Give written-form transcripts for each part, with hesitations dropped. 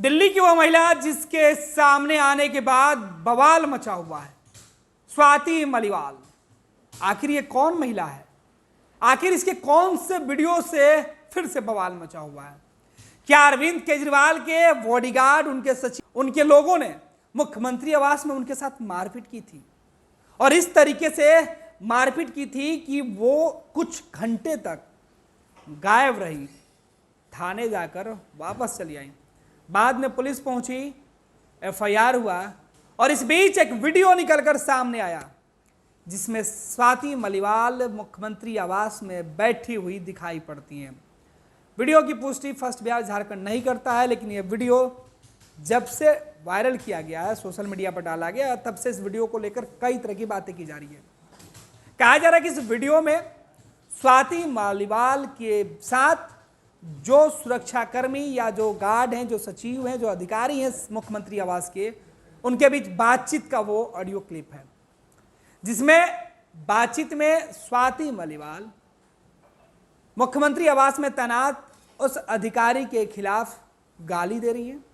दिल्ली की वो महिला जिसके सामने आने के बाद बवाल मचा हुआ है, स्वाति मलिवाल। आखिर ये कौन महिला है? आखिर इसके कौन से वीडियो से फिर से बवाल मचा हुआ है? क्या अरविंद केजरीवाल के बॉडीगार्ड, उनके सचिव, उनके लोगों ने मुख्यमंत्री आवास में उनके साथ मारपीट की थी? और इस तरीके से मारपीट की थी कि वो कुछ घंटे तक गायब रही, थाने जाकर वापस चली आई। बाद में पुलिस पहुंची, एफआईआर हुआ और इस बीच एक वीडियो निकलकर सामने आया जिसमें स्वाति मलिवाल मुख्यमंत्री आवास में बैठी हुई दिखाई पड़ती हैं। वीडियो की पुष्टि फर्स्ट बिहार झारखंड नहीं करता है, लेकिन यह वीडियो जब से वायरल किया गया है, सोशल मीडिया पर डाला गया, तब से इस वीडियो को लेकर कई तरह की बातें की जा रही है। कहा जा रहा है कि इस वीडियो में स्वाति मलिवाल के साथ जो सुरक्षाकर्मी या जो गार्ड हैं, जो सचिव हैं, जो अधिकारी हैं मुख्यमंत्री आवास के, उनके बीच बातचीत का वो ऑडियो क्लिप है जिसमें बातचीत में स्वाति मलिवाल मुख्यमंत्री आवास में तैनात उस अधिकारी के खिलाफ गाली दे रही हैं।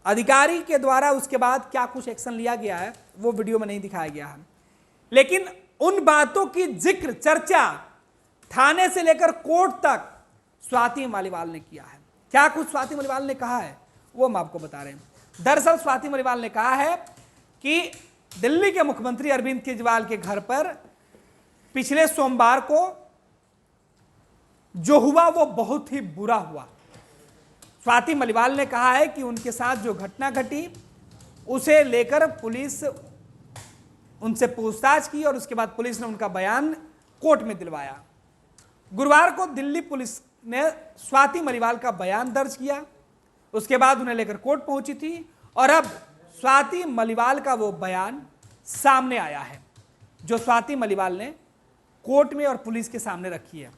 अधिकारी के द्वारा उसके बाद क्या कुछ एक्शन लिया गया है वो वीडियो में नहीं दिखाया गया है, लेकिन उन बातों की जिक्र, चर्चा थाने से लेकर कोर्ट तक स्वाति मलिवाल ने किया है। क्या कुछ स्वाति मलिवाल ने कहा है वो हम आपको बता रहे हैं। दरअसल स्वाति मलिवाल ने कहा है कि दिल्ली के मुख्यमंत्री अरविंद केजरीवाल के घर पर पिछले सोमवार को जो हुआ वो बहुत ही बुरा हुआ। स्वाति मलिवाल ने कहा है कि उनके साथ जो घटना घटी उसे लेकर पुलिस उनसे पूछताछ की और उसके बाद पुलिस ने उनका बयान कोर्ट में दिलवाया। गुरुवार को दिल्ली पुलिस ने स्वाति मलिवाल का बयान दर्ज किया, उसके बाद उन्हें लेकर कोर्ट पहुंची थी और अब स्वाति मलिवाल का वो बयान सामने आया है जो स्वाति मलिवाल ने कोर्ट में और पुलिस के सामने रखी है।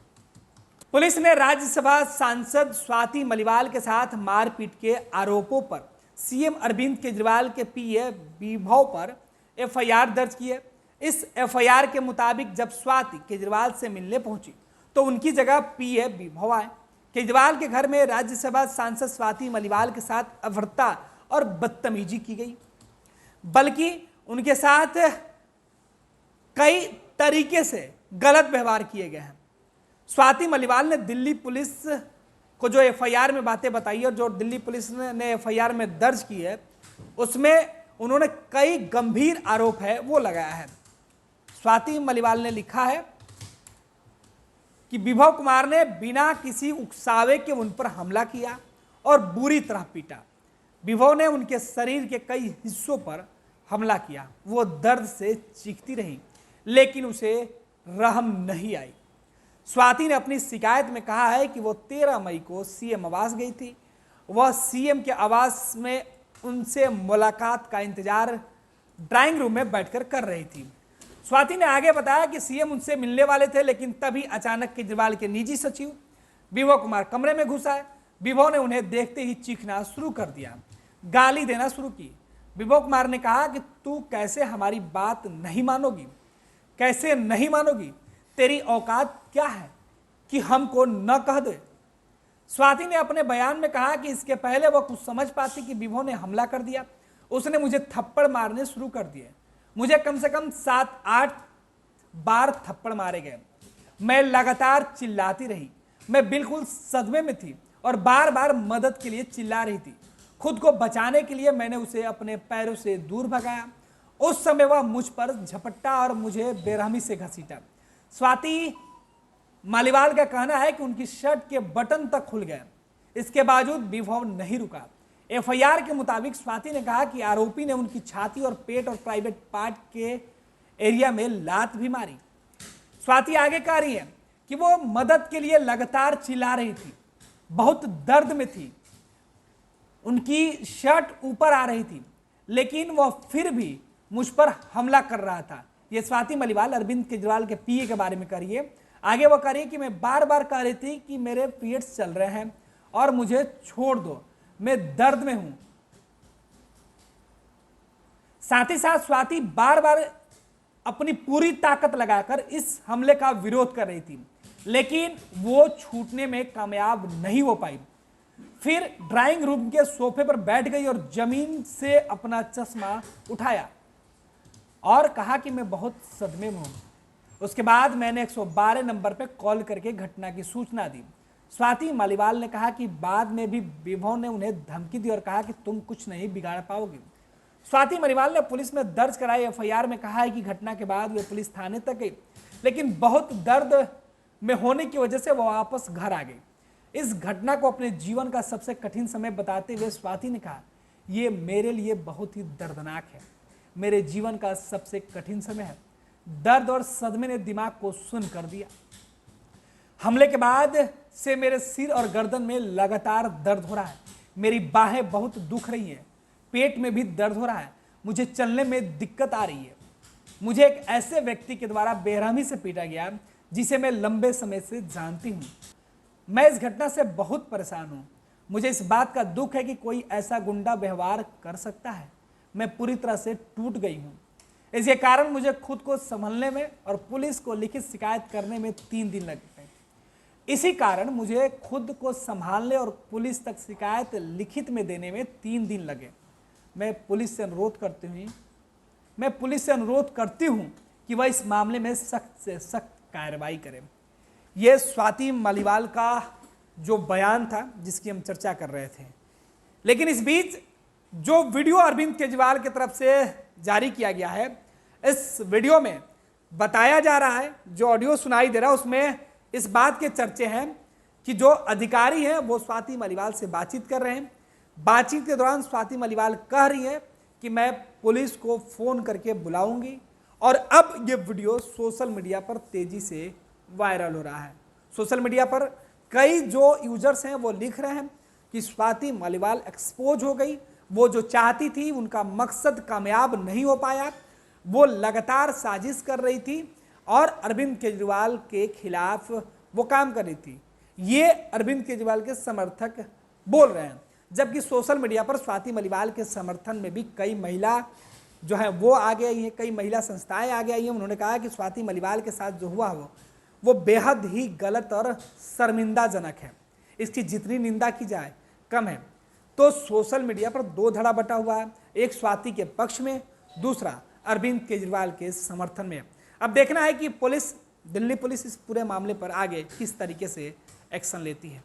पुलिस ने राज्यसभा सांसद स्वाति मलिवाल के साथ मारपीट के आरोपों पर सीएम अरविंद केजरीवाल के पीए विभव पर एफआईआर दर्ज की है। इस एफआईआर के मुताबिक जब स्वाति केजरीवाल से मिलने पहुंची तो उनकी जगह पीए विभव आए। केजरीवाल के घर में राज्यसभा सांसद स्वाति मलिवाल के साथ अभद्रता और बदतमीजी की गई, बल्कि उनके साथ कई तरीके से गलत व्यवहार किए गए हैं। स्वाति मलिवाल ने दिल्ली पुलिस को जो एफआईआर में बातें बताई और जो दिल्ली पुलिस ने एफआईआर में दर्ज की है उसमें उन्होंने कई गंभीर आरोप है वो लगाया है। स्वाति मलिवाल ने लिखा है कि विभव कुमार ने बिना किसी उकसावे के उन पर हमला किया और बुरी तरह पीटा। विभव ने उनके शरीर के कई हिस्सों पर हमला किया। वो दर्द से चीखती रही लेकिन उसे रहम नहीं आई। स्वाति ने अपनी शिकायत में कहा है कि वो 13 मई को सीएम आवास गई थी। वह सीएम के आवास में उनसे मुलाकात का इंतजार ड्राइंग रूम में बैठकर कर रही थी। स्वाति ने आगे बताया कि सीएम उनसे मिलने वाले थे, लेकिन तभी अचानक केजरीवाल के निजी सचिव विभव कुमार कमरे में घुस आए। विभव ने उन्हें देखते ही चीखना शुरू कर दिया, गाली देना शुरू की। विभव कुमार ने कहा कि तू कैसे हमारी बात नहीं मानोगी, कैसे नहीं मानोगी, तेरी औकात क्या है कि हमको न कह दे। स्वाति ने अपने बयान में कहा कि इसके पहले वह कुछ समझ पाती कि विभव ने हमला कर दिया। उसने मुझे थप्पड़ मारने शुरू कर दिए। मुझे कम से कम 7-8 बार थप्पड़ मारे गए। मैं लगातार चिल्लाती रही। मैं बिल्कुल सदमे में थी और बार बार मदद के लिए चिल्ला रही थी। खुद को बचाने के लिए मैंने उसे अपने पैरों से दूर भगाया। उस समय वह मुझ पर झपट्टा और मुझे बेरहमी से घसीटा। स्वाति मलिवाल का कहना है कि उनकी शर्ट के बटन तक खुल गए। इसके बावजूद विभव नहीं रुका। एफआईआर के मुताबिक स्वाति ने कहा कि आरोपी ने उनकी छाती और पेट और प्राइवेट पार्ट के एरिया में लात भी मारी। स्वाति आगे कह रही है कि वो मदद के लिए लगातार चिल्ला रही थी, बहुत दर्द में थी, उनकी शर्ट ऊपर आ रही थी, लेकिन वह फिर भी मुझ पर हमला कर रहा था। ये स्वाति मलिवाल अरविंद केजरीवाल के पीए के बारे में कह रही है। आगे वो कह रही है कि मैं बार बार कह रही थी कि मेरे पीरियड्स चल रहे हैं और मुझे छोड़ दो, मैं दर्द में हूं। साथ ही साथ स्वाति बार बार अपनी पूरी ताकत लगाकर इस हमले का विरोध कर रही थी, लेकिन वो छूटने में कामयाब नहीं हो पाई। फिर ड्राइंग रूम के सोफे पर बैठ गई और जमीन से अपना चश्मा उठाया और कहा कि मैं बहुत सदमे में हूं। उसके बाद मैंने 112 नंबर पर कॉल करके घटना की सूचना दी। स्वाति मालीवाल ने कहा कि बाद में भी विभव ने उन्हें धमकी दी और कहा कि तुम कुछ नहीं बिगाड़ पाओगे। स्वाति मालीवाल ने पुलिस में दर्ज कराई एफआईआर में कहा है कि घटना के बाद वे पुलिस थाने तक गई, लेकिन बहुत दर्द में होने की वजह से वो वापस घर आ गई। इस घटना को अपने जीवन का सबसे कठिन समय बताते हुए स्वाति ने कहा, ये मेरे लिए बहुत ही दर्दनाक है, मेरे जीवन का सबसे कठिन समय है। दर्द और सदमे ने दिमाग को सुन्न कर दिया। हमले के बाद से मेरे सिर और गर्दन में लगातार दर्द हो रहा है, मेरी बाहें बहुत दुख रही हैं, पेट में भी दर्द हो रहा है, मुझे चलने में दिक्कत आ रही है। मुझे एक ऐसे व्यक्ति के द्वारा बेरहमी से पीटा गया जिसे मैं लंबे समय से जानती हूँ। मैं इस घटना से बहुत परेशान हूँ। मुझे इस बात का दुख है कि कोई ऐसा गुंडा व्यवहार कर सकता है। मैं पूरी तरह से टूट गई हूँ। इसके कारण मुझे खुद को संभलने में और पुलिस को लिखित शिकायत करने में 3 दिन लग गए। इसी कारण मुझे खुद को संभालने और पुलिस तक शिकायत लिखित में देने में 3 दिन लगे। मैं पुलिस से अनुरोध करती हूँ कि वह इस मामले में सख्त से सख्त कार्रवाई करें। यह स्वाति मालीवाल का जो बयान था जिसकी हम चर्चा कर रहे थे। लेकिन इस बीच जो वीडियो अरविंद केजरीवाल की तरफ से जारी किया गया है, इस वीडियो में बताया जा रहा है, जो ऑडियो सुनाई दे रहा है उसमें इस बात के चर्चे हैं कि जो अधिकारी हैं वो स्वाति मालीवाल से बातचीत कर रहे हैं। बातचीत के दौरान स्वाति मालीवाल कह रही है कि मैं पुलिस को फोन करके बुलाऊंगी, और अब ये वीडियो सोशल मीडिया पर तेजी से वायरल हो रहा है। सोशल मीडिया पर कई जो यूजर्स हैं वो लिख रहे हैं कि स्वाति मालीवाल एक्सपोज हो गई, वो जो चाहती थी उनका मकसद कामयाब नहीं हो पाया, वो लगातार साजिश कर रही थी और अरविंद केजरीवाल के खिलाफ वो काम कर रही थी। ये अरविंद केजरीवाल के समर्थक बोल रहे हैं, जबकि सोशल मीडिया पर स्वाति मालीवाल के समर्थन में भी कई महिला जो है वो आगे आई हैं, कई महिला संस्थाएं आगे आई हैं। उन्होंने कहा कि स्वाति मालीवाल के साथ जो हुआ वो बेहद ही गलत और शर्मिंदाजनक है, इसकी जितनी निंदा की जाए कम है। तो सोशल मीडिया पर 2 धड़ा बटा हुआ है, एक स्वाति के पक्ष में, दूसरा अरविंद केजरीवाल के समर्थन में। अब देखना है कि दिल्ली पुलिस इस पूरे मामले पर आगे किस तरीके से एक्शन लेती है।